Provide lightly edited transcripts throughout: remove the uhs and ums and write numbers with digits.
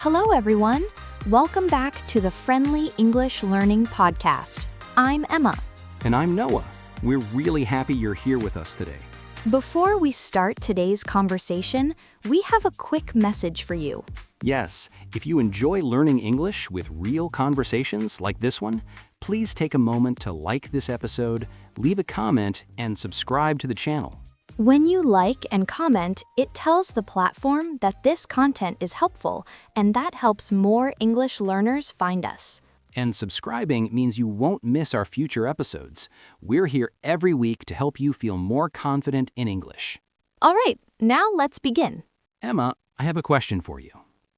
Hello, everyone. Welcome back to the Friendly English Learning Podcast. I'm Emma. And I'm Noah. We're really happy you're here with us today. Before we start today's conversation, we have a quick message for you. Yes, if you enjoy learning English with real conversations like this one, please take a moment to like this episode, leave a comment, and subscribe to the channel. When you like and comment, it tells the platform that this content is helpful, and that helps more English learners find us. And subscribing means you won't miss our future episodes. We're here every week to help you feel more confident in English. All right, now let's begin. Emma, I have a question for you.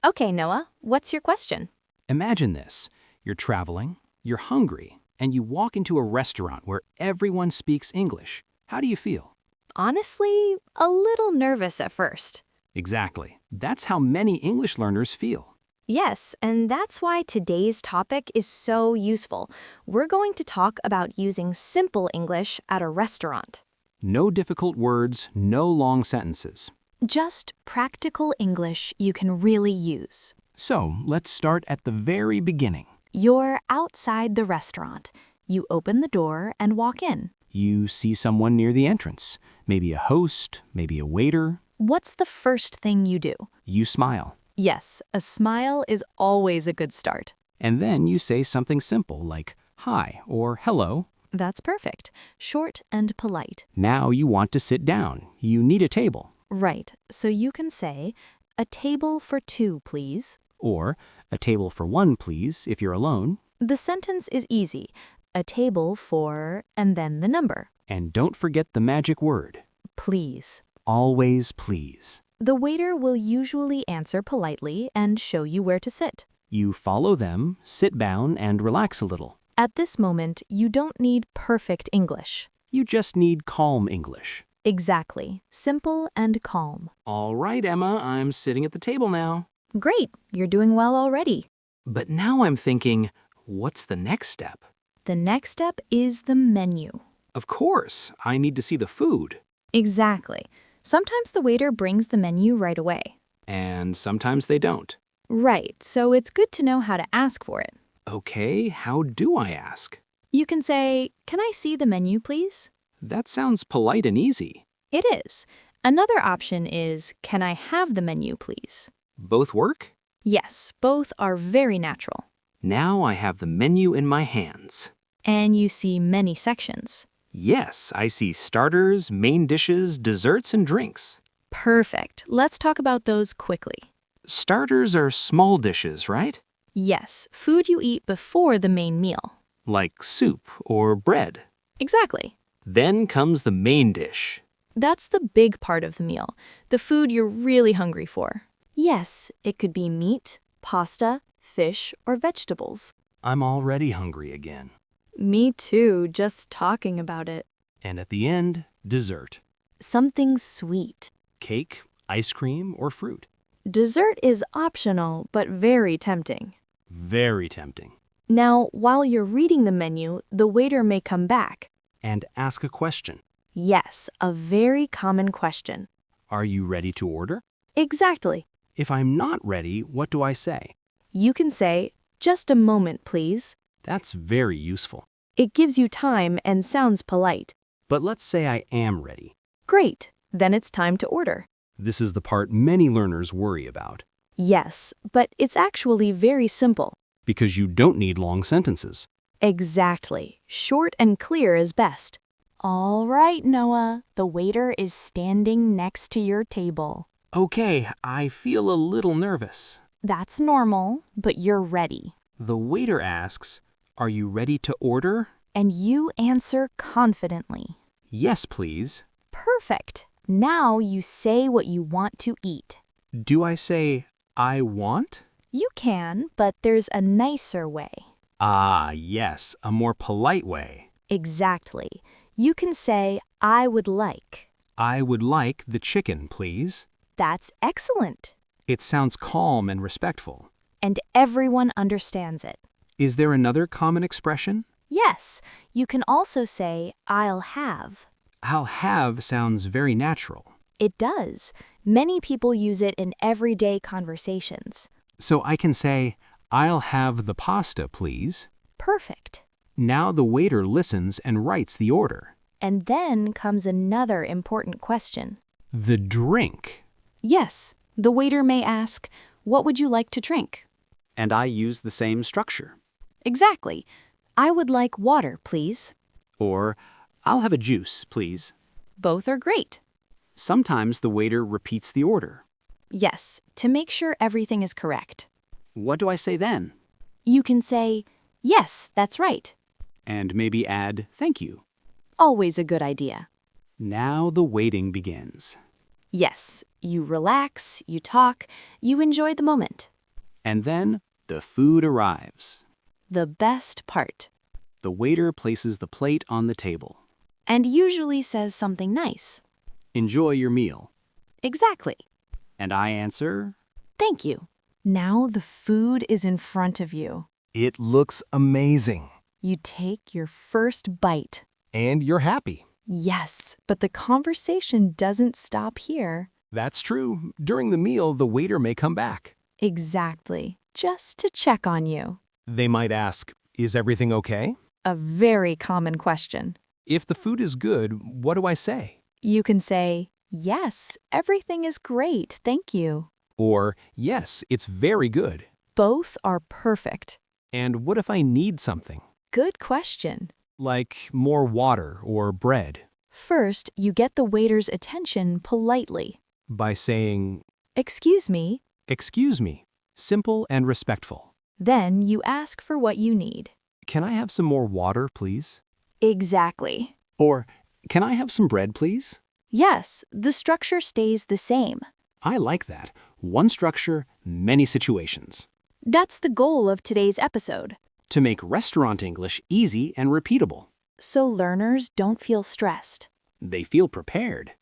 Okay, Noah, what's your question? Imagine this. You're traveling, you're hungry, and you walk into a restaurant where everyone speaks English. How do you feel? Honestly, a little nervous at first. Exactly. That's how many English learners feel. Yes, and that's why today's topic is so useful. We're going to talk about using simple English at a restaurant. No difficult words, no long sentences. Just practical English you can really use. So, let's start at the very beginning. You're outside the restaurant. You open the door and walk in. You see someone near the entrance. Maybe a host, maybe a waiter. What's the first thing you do? You smile. Yes, a smile is always a good start. And then you say something simple like hi or hello. That's perfect. Short and polite. Now you want to sit down. You need a table. Right, so you can say, a table for two, please. Or a table for one, please, if you're alone. The sentence is easy. A table for, and then the number. And don't forget the magic word. Please. Always please. The waiter will usually answer politely and show you where to sit. You follow them, sit down, and relax a little. At this moment, you don't need perfect English. You just need calm English. Exactly. Simple and calm. All right, Emma, I'm sitting at the table now. Great, you're doing well already. But now I'm thinking, what's the next step? The next step is the menu. Of course, I need to see the food. Exactly. Sometimes the waiter brings the menu right away. And sometimes they don't. Right, so it's good to know how to ask for it. Okay, how do I ask? You can say, "Can I see the menu, please?" That sounds polite and easy. It is. Another option is, "Can I have the menu, please?" Both work? Yes, both are very natural. Now I have the menu in my hands. And you see many sections. Yes, I see starters, main dishes, desserts, and drinks. Perfect. Let's talk about those quickly. Starters are small dishes, right? Yes, food you eat before the main meal. Like soup or bread. Exactly. Then comes the main dish. That's the big part of the meal, the food you're really hungry for. Yes, it could be meat, pasta, fish, or vegetables. I'm already hungry again. Me too, just talking about it. And at the end, dessert. Something sweet. Cake, ice cream, or fruit. Dessert is optional, but very tempting. Very tempting. Now, while you're reading the menu, the waiter may come back. And ask a question. Yes, a very common question. Are you ready to order? Exactly. If I'm not ready, what do I say? You can say, "Just a moment, please." That's very useful. It gives you time and sounds polite. But let's say I am ready. Great, then it's time to order. This is the part many learners worry about. Yes, but it's actually very simple. Because you don't need long sentences. Exactly. Short and clear is best. All right, Noah. The waiter is standing next to your table. Okay, I feel a little nervous. That's normal, but you're ready. The waiter asks, "Are you ready to order?" And you answer confidently. Yes, please. Perfect. Now you say what you want to eat. Do I say, "I want"? You can, but there's a nicer way. Ah, yes, a more polite way. Exactly. You can say, "I would like." I would like the chicken, please. That's excellent. It sounds calm and respectful. And everyone understands it. Is there another common expression? Yes, you can also say, "I'll have." I'll have sounds very natural. It does. Many people use it in everyday conversations. So I can say, "I'll have the pasta, please." Perfect. Now the waiter listens and writes the order. And then comes another important question. The drink. Yes, the waiter may ask, "What would you like to drink?" And I use the same structure. Exactly. "I would like water, please." Or, "I'll have a juice, please." Both are great. Sometimes the waiter repeats the order. Yes, to make sure everything is correct. What do I say then? You can say, "Yes, that's right." And maybe add, "Thank you." Always a good idea. Now the waiting begins. Yes, you relax, you talk, you enjoy the moment. And then the food arrives. The best part. The waiter places the plate on the table. And usually says something nice. Enjoy your meal. Exactly. And I answer, Thank you. Now the food is in front of you. It looks amazing. You take your first bite. And you're happy. Yes, but the conversation doesn't stop here. That's true. During the meal, the waiter may come back. Exactly. Just to check on you. They might ask, "Is everything okay?" A very common question. If the food is good, what do I say? You can say, "Yes, everything is great, thank you." Or, "Yes, it's very good." Both are perfect. And what if I need something? Good question. Like more water or bread? First, you get the waiter's attention politely. By saying, "Excuse me." "Excuse me." Simple and respectful. Then you ask for what you need. "Can I have some more water, please?" Exactly. or, "Can I have some bread, please?" Yes, the structure stays the same. I like that. One structure, many situations. That's the goal of today's episode. To make restaurant English easy and repeatable. So learners don't feel stressed. They feel prepared.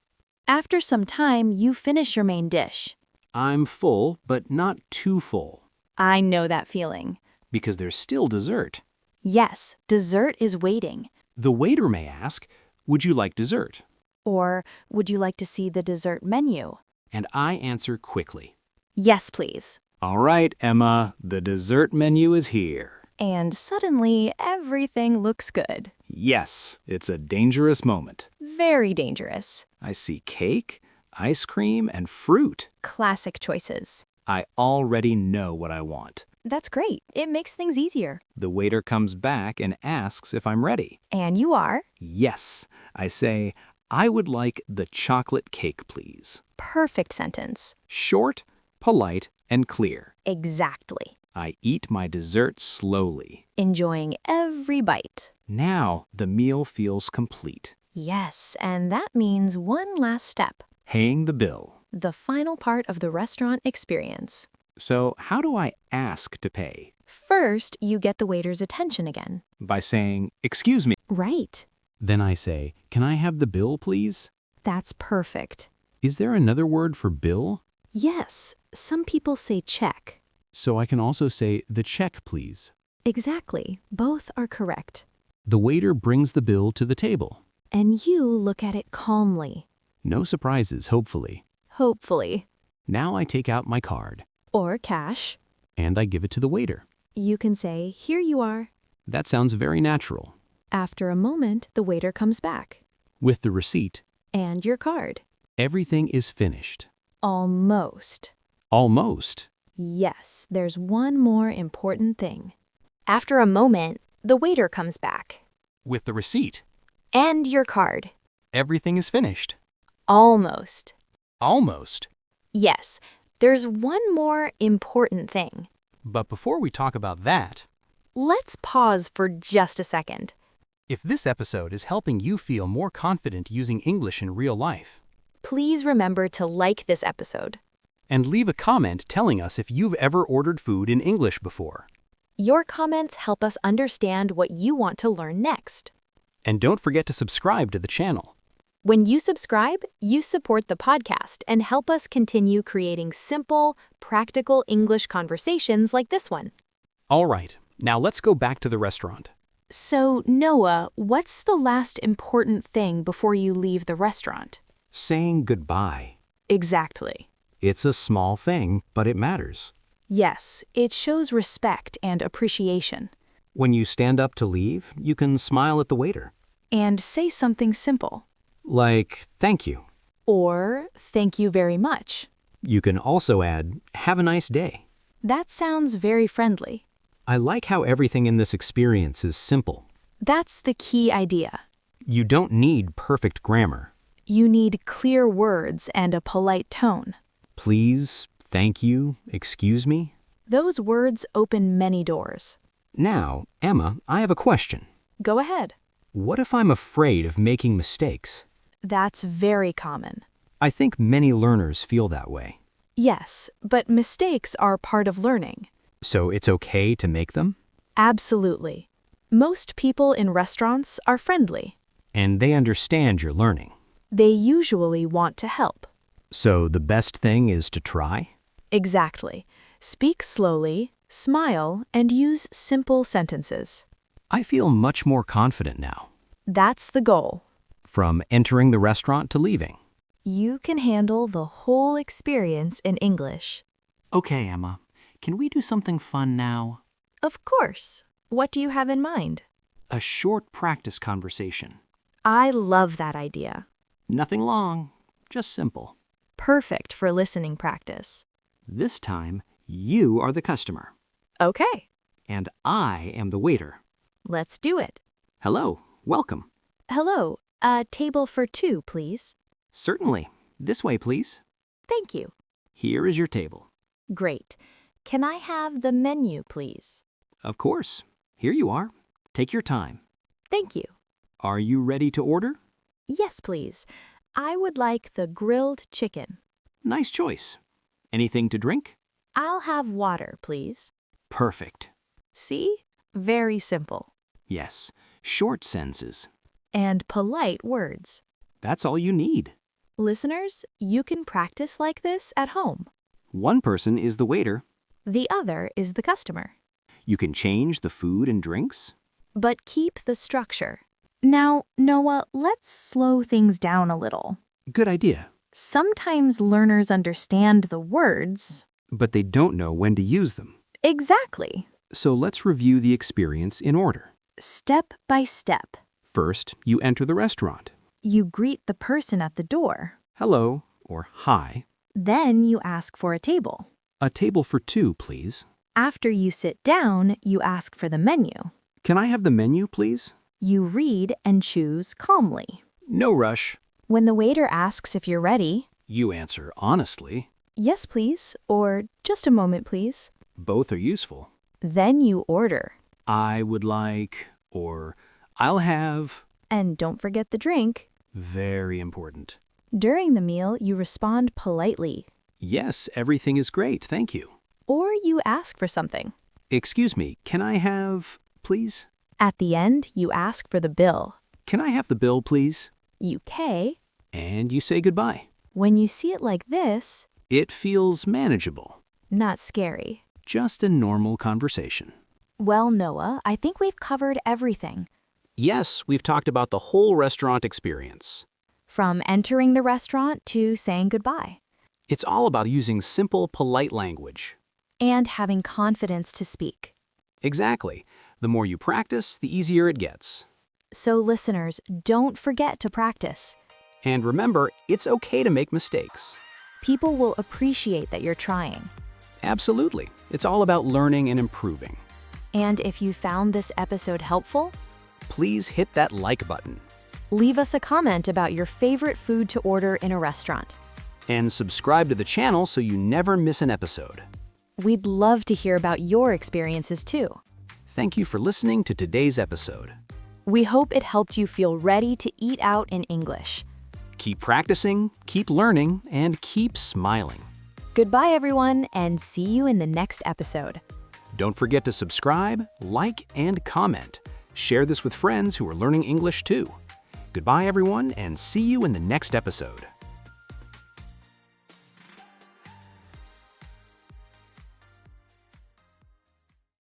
After some time, you finish your main dish. I'm full, but not too full, I know that feeling. because there's still dessert. Yes, dessert is waiting. The waiter may ask, "Would you like dessert?" Or, would you like to see the dessert menu? And I answer quickly. Yes, please. All right, Emma, the dessert menu is here. And suddenly, everything looks good. Yes, it's a dangerous moment. Very dangerous. I see cake, ice cream, and fruit. Classic choices. I already know what I want. That's great. It makes things easier. The waiter comes back and asks if I'm ready. And you are. Yes, I say, "I would like the chocolate cake, please." Perfect sentence. Short, polite, and clear. Exactly. I eat my dessert slowly. Enjoying every bite. Now the meal feels complete. Yes, and that means one last step. Paying the bill. The final part of the restaurant experience. So how do I ask to pay? First, you get the waiter's attention again. By saying, "Excuse me." Right. Then I say, "Can I have the bill, please?" That's perfect. Is there another word for bill? Yes, some people say check. So I can also say, "The check, please." Exactly. Both are correct. The waiter brings the bill to the table. And you look at it calmly. No surprises, hopefully. Hopefully. Now I take out my card, Or cash. and I give it to the waiter. You can say, "Here you are." That sounds very natural. After a moment, the waiter comes back. With the receipt, And your card. everything is finished. Almost. Almost. Yes, there's one more important thing. After a moment, the waiter comes back. With the receipt, And your card. everything is finished. Almost. Almost. Yes, there's one more important thing. But before we talk about that, Let's pause for just a second. if this episode is helping you feel more confident using English in real life, Please remember to like this episode. and leave a comment telling us if you've ever ordered food in English before. Your comments help us understand what you want to learn next. And don't forget to subscribe to the channel. When you subscribe, you support the podcast and help us continue creating simple, practical English conversations like this one. All right, now let's go back to the restaurant. So, Noah, what's the last important thing before you leave the restaurant? Saying goodbye. Exactly. It's a small thing, but it matters. Yes, it shows respect and appreciation. When you stand up to leave, you can smile at the waiter. And say something simple. Like, thank you. Or, thank you very much. You can also add, have a nice day. That sounds very friendly. I like how everything in this experience is simple. That's the key idea. You don't need perfect grammar. You need clear words and a polite tone. Please, thank you, excuse me. Those words open many doors. Now, Emma, I have a question. Go ahead. What if I'm afraid of making mistakes? That's very common. I think many learners feel that way. Yes, but mistakes are part of learning. So it's okay to make them? Absolutely. Most people in restaurants are friendly. And they understand you're learning. They usually want to help. So the best thing is to try? Exactly. Speak slowly, smile, and use simple sentences. I feel much more confident now. That's the goal. From entering the restaurant to leaving. You can handle the whole experience in English. Okay, Emma. Can we do something fun now? Of course. What do you have in mind? A short practice conversation. I love that idea. Nothing long, just simple. Perfect for listening practice. This time, you are the customer, Okay, and I am the waiter. let's do it. Hello, welcome. Hello, a table for two, please. Certainly. This way, please. Thank you. Here is your table. Great. Can I have the menu, please? Of course. Here you are. Take your time. Thank you. Are you ready to order? Yes, please. I would like the grilled chicken. Nice choice. Anything to drink? I'll have water, please. Perfect. See? Very simple. Yes, short sentences. And polite words. That's all you need. Listeners, you can practice like this at home. One person is the waiter. The other is the customer. You can change the food and drinks. But keep the structure. Now, Noah, let's slow things down a little. Good idea. Sometimes learners understand the words. But they don't know when to use them. Exactly. So let's review the experience in order. Step by step. First, you enter the restaurant. You greet the person at the door. Hello, or hi. Then you ask for a table. A table for two, please. After you sit down, you ask for the menu. Can I have the menu, please? You read and choose calmly. No rush. When the waiter asks if you're ready, You answer honestly. yes, please, or just a moment, please. Both are useful. Then you order. I would like, or I'll have. And don't forget the drink. Very important. During the meal, you respond politely. Yes, everything is great, thank you. Or you ask for something. Excuse me, can I have, please? At the end, you ask for the bill. Can I have the bill, please? You pay. And you say goodbye. When you see it like this, It feels manageable. not scary. Just a normal conversation. Well, Noah, I think we've covered everything. Yes, we've talked about the whole restaurant experience. From entering the restaurant to saying goodbye. It's all about using simple, polite language. And having confidence to speak. Exactly. The more you practice, the easier it gets. So listeners, don't forget to practice. And remember, it's okay to make mistakes. People will appreciate that you're trying. Absolutely. It's all about learning and improving. And if you found this episode helpful, Please hit that like button. leave us a comment about your favorite food to order in a restaurant. And subscribe to the channel so you never miss an episode. We'd love to hear about your experiences too. Thank you for listening to today's episode. We hope it helped you feel ready to eat out in English. Keep practicing, keep learning, and keep smiling. Goodbye, everyone, and see you in the next episode. Don't forget to subscribe, like, and comment. Share this with friends who are learning English too. Goodbye, everyone, and see you in the next episode.